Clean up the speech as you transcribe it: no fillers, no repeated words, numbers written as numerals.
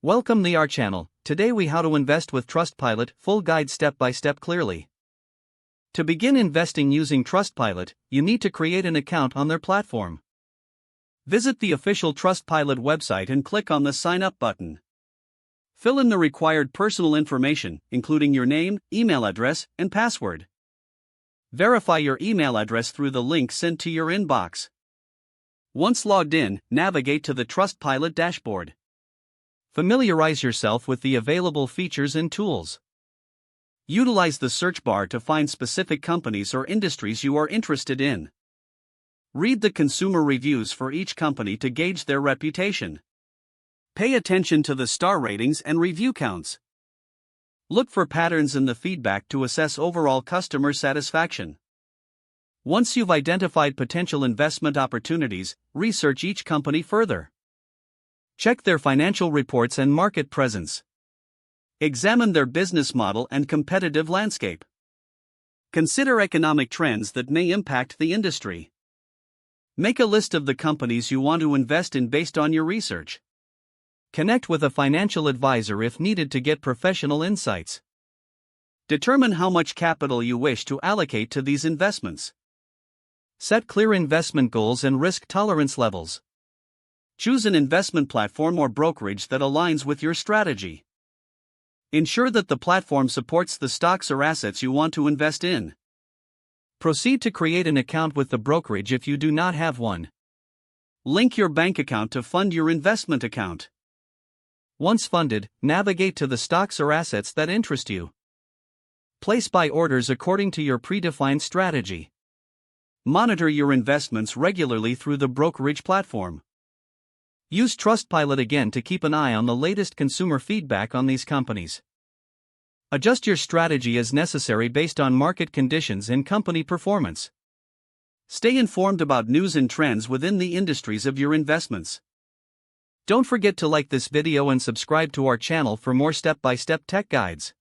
Welcome to our channel. Today we how to invest with Trustpilot, full guide step by step clearly. To begin investing using Trustpilot, you need to create an account on their platform. Visit the official Trustpilot website and click on the sign up button. Fill in the required personal information, including your name, email address, and password. Verify your email address through the link sent to your inbox. Once logged in, navigate to the Trustpilot dashboard. Familiarize yourself with the available features and tools. Utilize the search bar to find specific companies or industries you are interested in. Read the consumer reviews for each company to gauge their reputation. Pay attention to the star ratings and review counts. Look for patterns in the feedback to assess overall customer satisfaction. Once you've identified potential investment opportunities, research each company further. Check their financial reports and market presence. Examine their business model and competitive landscape. Consider economic trends that may impact the industry. Make a list of the companies you want to invest in based on your research. Connect with a financial advisor if needed to get professional insights. Determine how much capital you wish to allocate to these investments. Set clear investment goals and risk tolerance levels. Choose an investment platform or brokerage that aligns with your strategy. Ensure that the platform supports the stocks or assets you want to invest in. Proceed to create an account with the brokerage if you do not have one. Link your bank account to fund your investment account. Once funded, navigate to the stocks or assets that interest you. Place buy orders according to your predefined strategy. Monitor your investments regularly through the brokerage platform. Use Trustpilot again to keep an eye on the latest consumer feedback on these companies. Adjust your strategy as necessary based on market conditions and company performance. Stay informed about news and trends within the industries of your investments. Don't forget to like this video and subscribe to our channel for more step-by-step tech guides.